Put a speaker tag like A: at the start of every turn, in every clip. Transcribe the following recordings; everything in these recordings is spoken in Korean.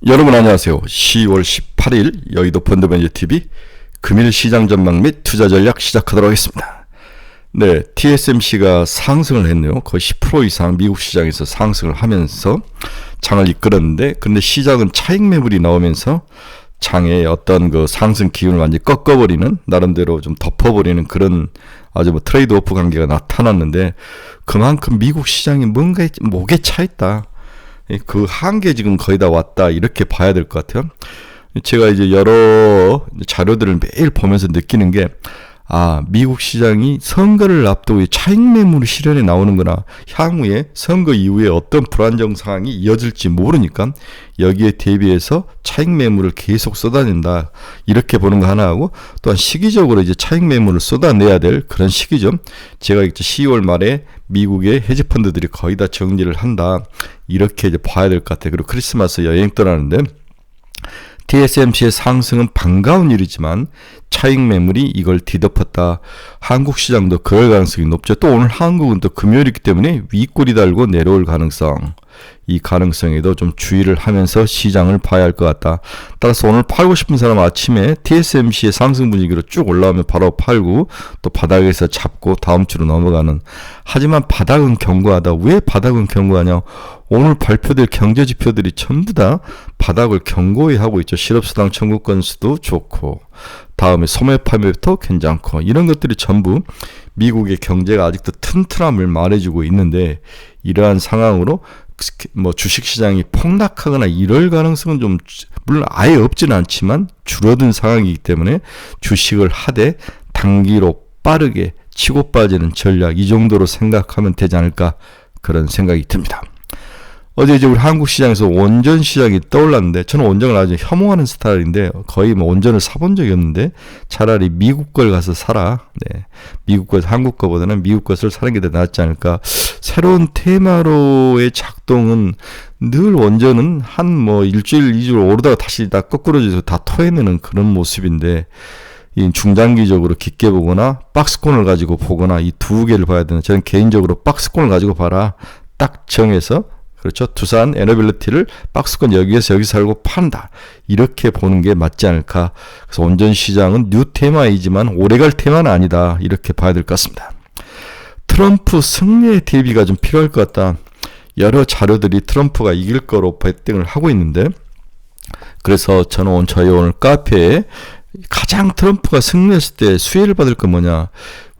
A: 여러분 안녕하세요. 10월 18일 여의도 펀드매니저TV 금일 시장 전망 및 투자 전략 시작하도록 하겠습니다. 네, TSMC가 상승을 했네요. 거의 10% 이상 미국 시장에서 상승을 하면서 장을 이끌었는데, 근데 시장은 차익 매물이 나오면서 장의 어떤 그 상승 기운을 완전히 꺾어버리는, 나름대로 좀 덮어버리는 그런 아주 뭐 트레이드 오프 관계가 나타났는데, 그만큼 미국 시장이 뭔가 목에 차 있다. 그 한계 지금 거의 다 왔다, 이렇게 봐야 될 것 같아요. 제가 이제 여러 자료들을 매일 보면서 느끼는 게, 미국 시장이 선거를 앞두고 차익 매물 실현에 나오는구나. 향후에 선거 이후에 어떤 불안정 상황이 이어질지 모르니까 여기에 대비해서 차익 매물을 계속 쏟아낸다, 이렇게 보는 거 하나 하고, 또한 시기적으로 이제 차익 매물을 쏟아내야 될 그런 시기죠. 제가 이제 10월 말에 미국의 헤지펀드들이 거의 다 정리를 한다, 이렇게 이제 봐야 될 것 같아요. 그리고 크리스마스 여행 떠나는데 TSMC의 상승은 반가운 일이지만 차익 매물이 이걸 뒤덮었다. 한국 시장도 그럴 가능성이 높죠. 또 오늘 한국은 또 금요일이기 때문에 윗골이 달고 내려올 가능성, 이 가능성에도 좀 주의를 하면서 시장을 봐야 할 것 같다. 따라서 오늘 팔고 싶은 사람 아침에 TSMC의 상승 분위기로 쭉 올라오면 바로 팔고, 또 바닥에서 잡고 다음 주로 넘어가는. 하지만 바닥은 견고하다. 왜 바닥은 견고하냐? 오늘 발표될 경제지표들이 전부 다 바닥을 견고히 하고 있죠. 실업수당 청구 건수도 좋고, 다음에 소매 판매부터 괜찮고, 이런 것들이 전부 미국의 경제가 아직도 튼튼함을 말해주고 있는데, 이러한 상황으로 뭐 주식시장이 폭락하거나 이럴 가능성은 좀, 물론 아예 없지는 않지만 줄어든 상황이기 때문에 주식을 하되 단기로 빠르게 치고 빠지는 전략, 이 정도로 생각하면 되지 않을까, 그런 생각이 듭니다. 어제 이제 우리 한국 시장에서 원전 시장이 떠올랐는데, 저는 원전을 아주 혐오하는 스타일인데 거의 뭐 원전을 사본 적이 없는데, 차라리 미국 걸 가서 사라. 네, 미국 것, 한국 거보다는 미국 것을 사는 게 더 낫지 않을까. 새로운 테마로의 작동은 늘 원전은 한 뭐 일주일, 2주를 오르다가 다시 다 거꾸로져서 다 토해내는 그런 모습인데, 이 중장기적으로 깊게 보거나 박스권을 가지고 보거나, 이 두 개를 봐야 되는, 저는 개인적으로 박스권을 가지고 봐라, 딱 정해서, 그렇죠, 두산 에너빌리티를 박스권 여기에서 여기 살고 판다, 이렇게 보는 게 맞지 않을까. 그래서 원전 시장은 뉴 테마이지만 오래갈 테마는 아니다, 이렇게 봐야 될 것 같습니다. 트럼프 승리의 대비가 좀 필요할 것 같다. 여러 자료들이 트럼프가 이길 거로 베팅을 하고 있는데, 그래서 저는 저희 오늘 카페에 가장 트럼프가 승리했을 때 수혜를 받을 건 뭐냐,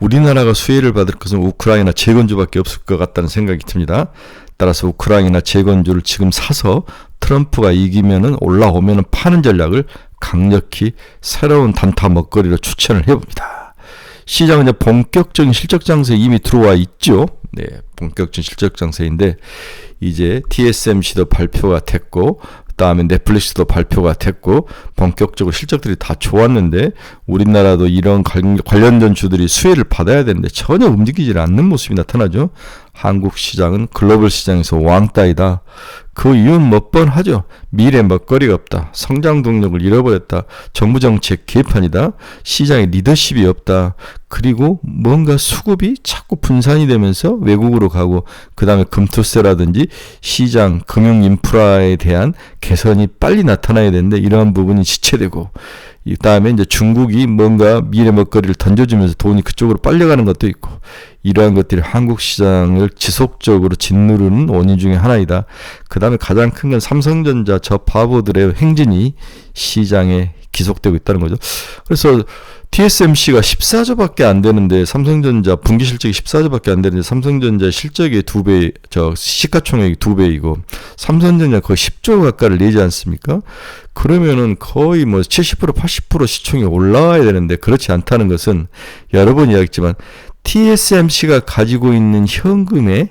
A: 우리나라가 수혜를 받을 것은 우크라이나 재건주밖에 없을 것 같다는 생각이 듭니다. 따라서 우크라이나 재건주를 지금 사서 트럼프가 이기면은, 올라오면은 파는 전략을 강력히 새로운 단타 먹거리로 추천을 해봅니다. 시장은 이제 본격적인 실적 장세에 이미 들어와 있죠. 네, 본격적인 실적 장세인데, 이제 TSMC도 발표가 됐고, 그다음에 넷플릭스도 발표가 됐고, 본격적으로 실적들이 다 좋았는데, 우리나라도 이런 관련된 주들이 수혜를 받아야 되는데 전혀 움직이지 않는 모습이 나타나죠. 한국 시장은 글로벌 시장에서 왕따이다. 그 이유는 몇 번 하죠. 미래 먹거리가 없다. 성장 동력을 잃어버렸다. 정부 정책 개판이다. 시장에 리더십이 없다. 그리고 뭔가 수급이 자꾸 분산이 되면서 외국으로 가고, 그 다음에 금투세라든지 시장 금융 인프라에 대한 개선이 빨리 나타나야 되는데, 이러한 부분이 지체되고, 이 다음에 이제 중국이 뭔가 미래 먹거리를 던져주면서 돈이 그쪽으로 빨려가는 것도 있고, 이러한 것들이 한국 시장을 지속적으로 짓누르는 원인 중에 하나이다. 그 다음에 가장 큰 건 삼성전자 저 바보들의 행진이 시장에 기속되고 있다는 거죠. 그래서 TSMC가 14조밖에 안 되는데, 삼성전자 분기 실적이 14조밖에 안 되는데, 삼성전자 실적의 2배, 시가총액이 2배이고, 삼성전자 거의 10조 가까이를 내지 않습니까? 그러면은 거의 뭐 70%, 80% 시총이 올라와야 되는데, 그렇지 않다는 것은 여러 번 이야기했지만, TSMC가 가지고 있는 현금의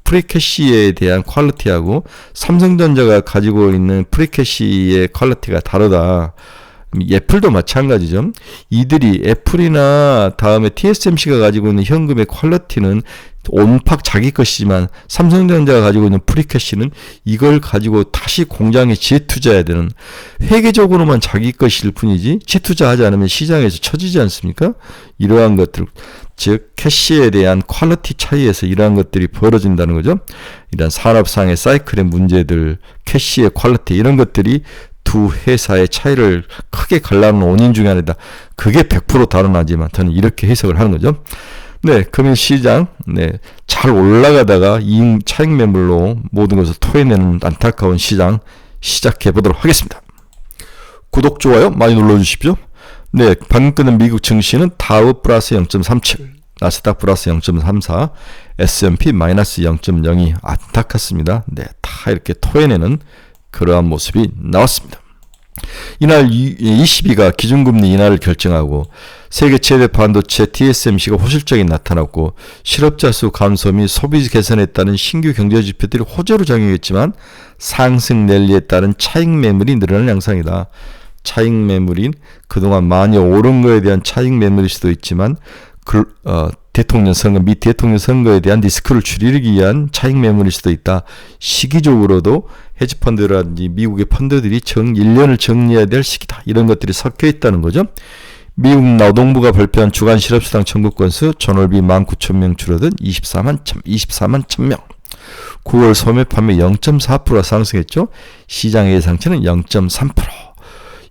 A: 프리캐시에 대한 퀄리티하고 삼성전자가 가지고 있는 프리캐시의 퀄리티가 다르다. 애플도 마찬가지죠. 이들이 애플이나 다음에 TSMC가 가지고 있는 현금의 퀄리티는 온팍 자기 것이지만 삼성전자가 가지고 있는 프리캐시는 이걸 가지고 다시 공장에 재투자해야 되는, 회계적으로만 자기 것일 뿐이지 재투자하지 않으면 시장에서 처지지 않습니까? 이러한 것들, 즉 캐시에 대한 퀄리티 차이에서 이러한 것들이 벌어진다는 거죠. 이런 산업상의 사이클의 문제들, 캐시의 퀄리티, 이런 것들이 두 회사의 차이를 크게 갈라놓은 원인 중에 하나다. 그게 100% 다르나지만 저는 이렇게 해석을 하는 거죠. 네, 금일 시장, 네, 잘 올라가다가 차익 매물로 모든 것을 토해내는 안타까운 시장 시작해 보도록 하겠습니다. 구독, 좋아요 많이 눌러주십시오. 네, 방금 끊은 미국 증시는 다우 플러스 0.37, 나스닥 플러스 0.34, S&P 마이너스 0.02, 안타깝습니다. 네, 다 이렇게 토해내는 그러한 모습이 나왔습니다. 이날 22가 기준금리 인하를 결정하고 세계 최대 반도체 TSMC가 호실적이 나타났고 실업자 수 감소 및 소비 개선에 따른 신규 경제 지표들이 호재로 작용했지만 상승 랠리에 따른 차익 매물이 늘어나는 양상이다. 차익 매물인 그동안 많이 오른 거에 대한 차익 매물일 수도 있지만 대통령 선거 및 대통령 선거에 대한 리스크를 줄이기 위한 차익 매물일 수도 있다. 시기적으로도 헤지펀드라든지 미국의 펀드들이 1년을 정리해야 될 시기다. 이런 것들이 섞여 있다는 거죠. 미국 노동부가 발표한 주간 실업수당 청구 건수 전월비 19,000명 줄어든 24만 1,000명. 9월 소매 판매 0.4% 상승했죠. 시장 예상치는 0.3%.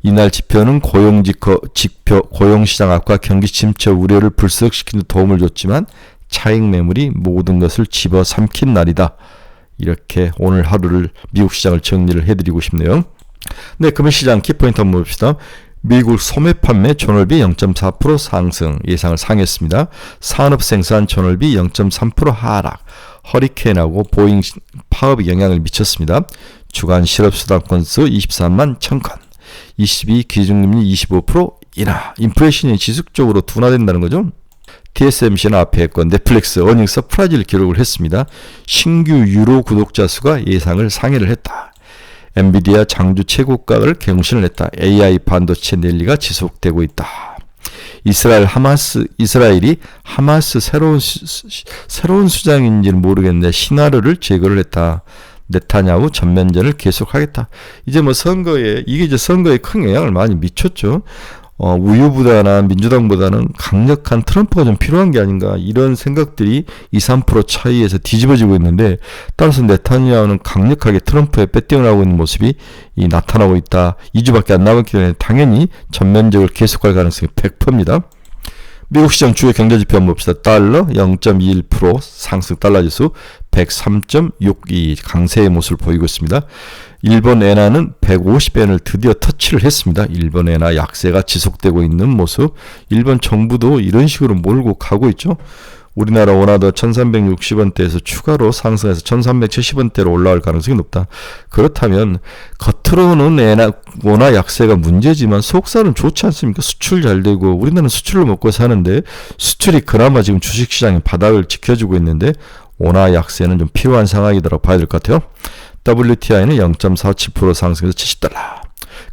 A: 이날 지표는 고용시장 악화, 경기 침체 우려를 불쑥시키는 도움을 줬지만 차익 매물이 모든 것을 집어삼킨 날이다. 이렇게 오늘 하루를 미국 시장을 정리를 해드리고 싶네요. 네, 금일 시장 키포인트 한번 봅시다. 미국 소매 판매 전월비 0.4% 상승 예상을 상회했습니다. 산업 생산 전월비 0.3% 하락. 허리케인하고 보잉 파업이 영향을 미쳤습니다. 주간 실업수당 건수 23만 1,000건. 22 기준금리 25% 인하. 인플레이션이 지속적으로 둔화된다는 거죠. TSMC는 앞에 했고 넷플릭스 어닝 서프라이즈를 기록을 했습니다. 신규 유로 구독자 수가 예상을 상회를 했다. 엔비디아 장주 최고가를 경신을 했다. AI 반도체 랠리가 지속되고 있다. 이스라엘이 하마스 새로운 수장인지는 모르겠는데 시나리오를 제거를 했다. 네타냐후 전면전을 계속하겠다. 이제 이게 이제 선거에 큰 영향을 많이 미쳤죠. 우유보다는 민주당보다는 강력한 트럼프가 좀 필요한 게 아닌가, 이런 생각들이 2~3% 차이에서 뒤집어지고 있는데, 따라서 네타냐후는 강력하게 트럼프에 빼떼어나오고 있는 모습이 나타나고 있다. 2주밖에 안 남았기 때문에 당연히 전면적을 계속할 가능성이 100%입니다. 미국 시장 주요 경제지표 한번 봅시다. 달러 0.21% 상승, 달러지수 103.62 강세의 모습을 보이고 있습니다. 일본 엔화는 150엔을 드디어 터치를 했습니다. 일본 엔화 약세가 지속되고 있는 모습. 일본 정부도 이런 식으로 몰고 가고 있죠. 우리나라 원화도 1360원대에서 추가로 상승해서 1370원대로 올라갈 가능성이 높다. 그렇다면 겉으로는 원화 약세가 문제지만 속살은 좋지 않습니까? 수출 잘 되고 우리나라는 수출로 먹고 사는데, 수출이 그나마 지금 주식시장의 바닥을 지켜주고 있는데 원화 약세는 좀 필요한 상황이라고 봐야 될 것 같아요. WTI는 0.47% 상승해서 70달러.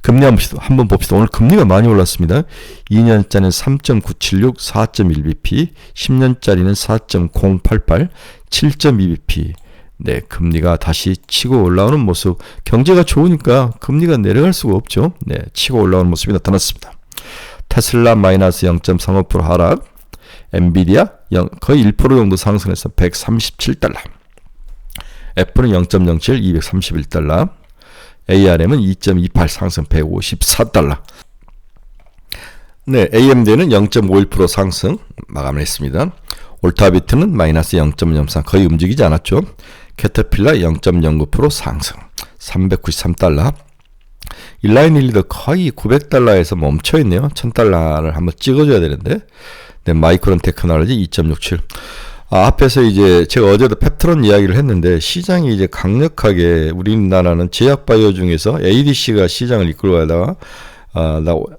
A: 금리 한번 봅시다. 오늘 금리가 많이 올랐습니다. 2년짜리는 3.976, 4.1bp, 10년짜리는 4.088, 7.2bp. 네, 금리가 다시 치고 올라오는 모습. 경제가 좋으니까 금리가 내려갈 수가 없죠. 네, 치고 올라오는 모습이 나타났습니다. 테슬라 마이너스 0.35% 하락. 엔비디아 거의 1% 정도 상승해서 137달러. 애플은 0.07, 231달러. ARM은 2.28 상승 154달러. 네, AMD는 0.51% 상승 마감을 했습니다. 올타비트는 마이너스 0.03, 거의 움직이지 않았죠. 캐터필라 0.09% 상승 393달러. 일라인일리도 거의 900달러에서 멈춰있네요. 1000달러를 한번 찍어줘야 되는데. 네, 마이크론 테크놀로지 2.67. 앞에서 이제 제가 어제도 펩트론 이야기를 했는데, 시장이 이제 강력하게, 우리나라는 제약바이오 중에서 ADC가 시장을 이끌고 가다가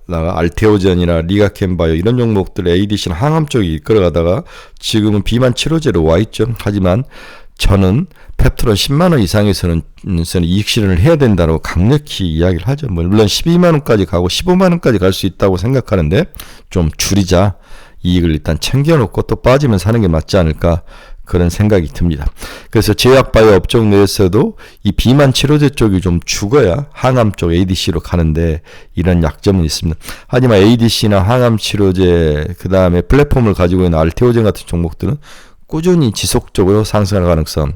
A: 알테오젠이나 리가켄바이오 이런 종목들 ADC는 항암 쪽이 이끌어가다가 지금은 비만 치료제로 와 있죠. 하지만 저는 펩트론 10만원 이상에서는 이익 실현을 해야 된다고 강력히 이야기를 하죠. 물론 12만원까지 가고 15만원까지 갈 수 있다고 생각하는데 좀 줄이자. 이익을 일단 챙겨놓고 또 빠지면 사는 게 맞지 않을까 그런 생각이 듭니다. 그래서 제약바이오 업종 내에서도 이 비만 치료제 쪽이 좀 죽어야 항암 쪽 ADC로 가는데 이런 약점은 있습니다. 하지만 ADC나 항암 치료제 그 다음에 플랫폼을 가지고 있는 알테오젠 같은 종목들은 꾸준히 지속적으로 상승할 가능성.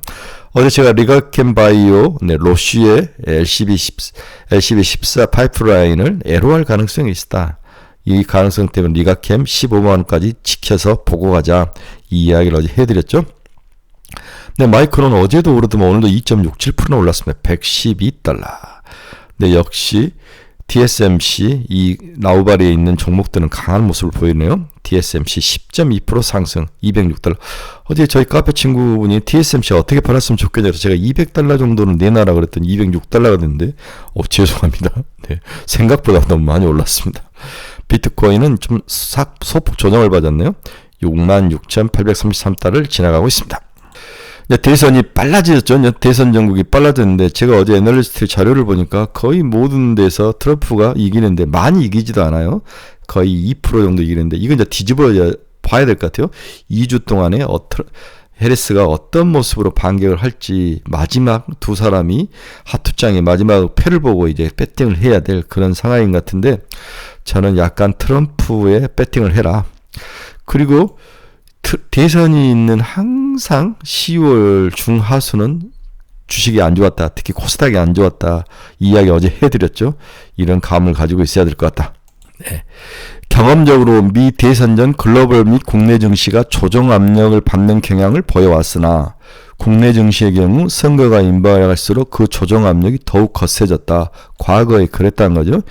A: 어제 제가 리가켄 바이오, 로쉬의 LCB14 파이프라인을 애로할 가능성이 있다. 이 가능성 때문에 리가캠 15만원까지 지켜서 보고 가자. 이 이야기를 어제 해드렸죠. 네, 마이크론 어제도 오르더만 오늘도 2.67%나 올랐습니다. 112달러. 네, 역시 TSMC 이 라우바리에 있는 종목들은 강한 모습을 보이네요. TSMC 10.2% 상승 206달러. 어제 저희 카페 친구분이 TSMC 어떻게 팔았으면 좋겠냐 그래서 제가 200달러 정도는 내놔라 그랬더니 206달러가 됐는데 죄송합니다. 네, 생각보다 너무 많이 올랐습니다. 비트코인은 좀 소폭 조정을 받았네요. 66,833달러를 지나가고 있습니다. 대선이 빨라졌죠. 대선 전국이 빨라졌는데 제가 어제 애널리스트 자료를 보니까 거의 모든 데서 트럼프가 이기는데 많이 이기지도 않아요. 거의 2% 정도 이기는데 이건 이제 뒤집어 봐야 될 것 같아요. 2주 동안에 해리스가 어떤 모습으로 반격을 할지 마지막 두 사람이 핫투짱의 마지막 패를 보고 이제 배팅을 해야 될 그런 상황인 것 같은데 저는 약간 트럼프에 배팅을 해라. 그리고 대선이 있는 항상 10월 중하순은 주식이 안 좋았다. 특히 코스닥이 안 좋았다. 이 이야기 어제 해드렸죠. 이런 감을 가지고 있어야 될 것 같다. 네. 경험적으로 미 대선 전 글로벌 및 국내 증시가 조정 압력을 받는 경향을 보여왔으나 국내 증시의 경우 선거가 임박할수록 그 조정 압력이 더욱 거세졌다. 과거에 그랬다는 거죠.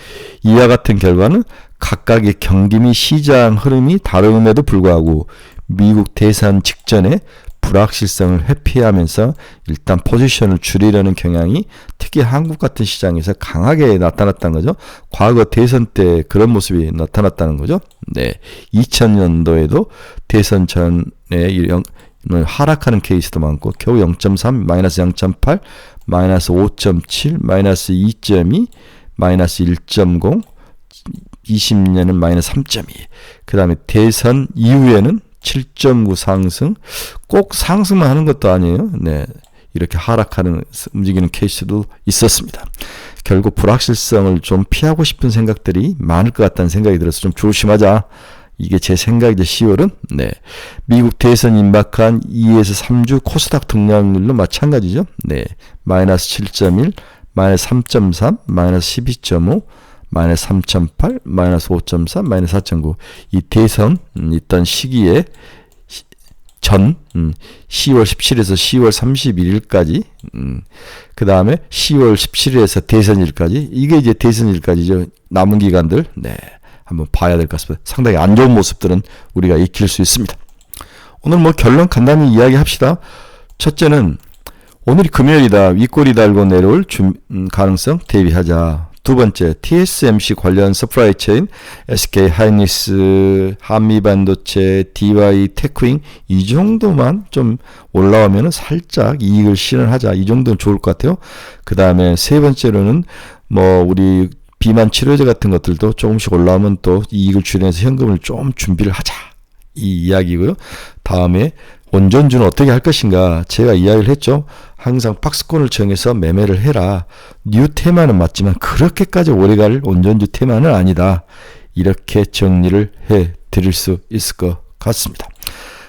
A: 이와 같은 결과는 각각의 경기 및 시장 흐름이 다름에도 불구하고 미국 대선 직전에 불확실성을 회피하면서 일단 포지션을 줄이려는 경향이 특히 한국 같은 시장에서 강하게 나타났다는 거죠. 과거 대선 때 그런 모습이 나타났다는 거죠. 네, 2000년도에도 대선 전에 하락하는 케이스도 많고 겨우 0.3, 마이너스 0.8, 마이너스 5.7, 마이너스 2.2, 마이너스 1.0, 20년은 마이너스 3.2. 그 다음에 대선 이후에는 7.9 상승, 꼭 상승만 하는 것도 아니에요. 네, 이렇게 하락하는 움직이는 케이스도 있었습니다. 결국 불확실성을 좀 피하고 싶은 생각들이 많을 것 같다는 생각이 들어서 좀 조심하자. 이게 제 생각이죠. 10월은 네, 미국 대선 임박한 2에서 3주 코스닥 등락률로 마찬가지죠. 네, 마이너스 7.1, 마이너스 3.3, 마이너스 12.5, 마이너스 3.8, 마이너스 5.3, 마이너스 4.9. 이 대선 있던 시기에 전 10월 17일에서 10월 31일까지 그 다음에 10월 17일에서 대선일까지 이게 이제 대선일까지죠. 남은 기간들 네, 한번 봐야 될 것 같습니다. 상당히 안 좋은 모습들은 우리가 익힐 수 있습니다. 오늘 뭐 결론 간단히 이야기합시다. 첫째는 오늘이 금요일이다. 윗꼬리 달고 내려올 가능성 대비하자. 두 번째, TSMC 관련 서프라이 체인, SK 하이닉스, 한미반도체, DY 테크잉 이 정도만 좀 올라오면 살짝 이익을 실현하자. 이 정도는 좋을 것 같아요. 그 다음에 세 번째로는 뭐 우리 비만 치료제 같은 것들도 조금씩 올라오면 또 이익을 줄여서 현금을 좀 준비를 하자. 이 이야기고요. 다음에 원전주는 어떻게 할 것인가 제가 이야기를 했죠. 항상 박스권을 정해서 매매를 해라. 뉴 테마는 맞지만 그렇게까지 오래갈 원전주 테마는 아니다. 이렇게 정리를 해드릴 수 있을 것 같습니다.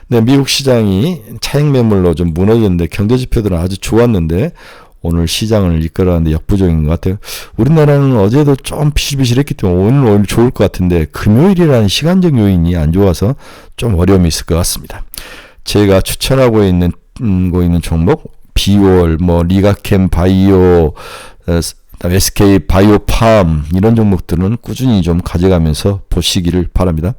A: 네, 미국 시장이 차익 매물로 좀 무너졌는데 경제지표들은 아주 좋았는데 오늘 시장을 이끌어가는데 역부족인 것 같아요. 우리나라는 어제도 좀 비실비실했기 때문에 오늘 좋을 것 같은데 금요일이라는 시간적 요인이 안 좋아서 좀 어려움이 있을 것 같습니다. 제가 추천하고 있는 종목 비올, 리가캠 바이오, SK 바이오팜 이런 종목들은 꾸준히 좀 가져가면서 보시기를 바랍니다.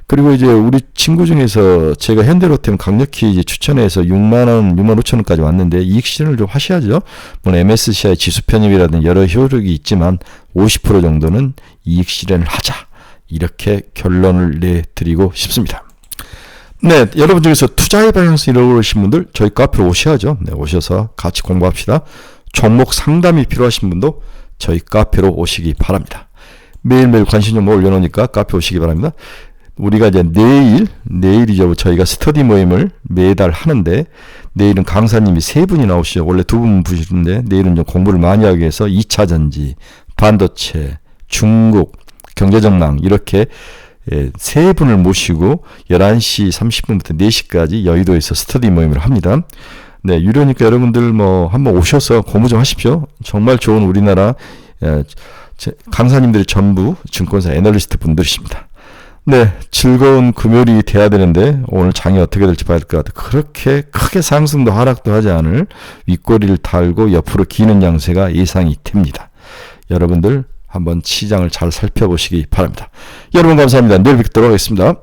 A: 그리고 이제 우리 친구 중에서 제가 현대로템 강력히 이제 추천해서 6만원, 6만 5천원까지 왔는데 이익 실현을 좀 하셔야죠. MSCI 지수 편입이라든 여러 효력이 있지만 50% 정도는 이익 실현을 하자. 이렇게 결론을 내드리고 싶습니다. 네, 여러분 중에서 투자의 방향성 잃어버리신 분들 저희 카페로 오셔야죠. 네, 오셔서 같이 공부합시다. 종목 상담이 필요하신 분도 저희 카페로 오시기 바랍니다. 매일매일 관심 정보 올려놓으니까 카페 오시기 바랍니다. 우리가 이제 내일이죠. 저희가 스터디 모임을 매달 하는데, 내일은 강사님이 3분이 나오시죠. 원래 2분 부시는데, 내일은 좀 공부를 많이 하기 위해서 2차 전지, 반도체, 중국, 경제전망, 이렇게 3분을 모시고 11시 30분부터 4시까지 여의도에서 스터디 모임을 합니다. 네, 유료니까 여러분들 뭐 한번 오셔서 공부 좀 하십시오. 정말 좋은 우리나라 강사님들이 전부 증권사 애널리스트 분들이십니다. 네, 즐거운 금요일이 돼야 되는데 오늘 장이 어떻게 될지 봐야 될 것 같아요. 그렇게 크게 상승도 하락도 하지 않을 윗꼬리를 달고 옆으로 기는 양세가 예상이 됩니다. 여러분들 한번 시장을 잘 살펴보시기 바랍니다. 여러분 감사합니다. 내일 뵙도록 하겠습니다.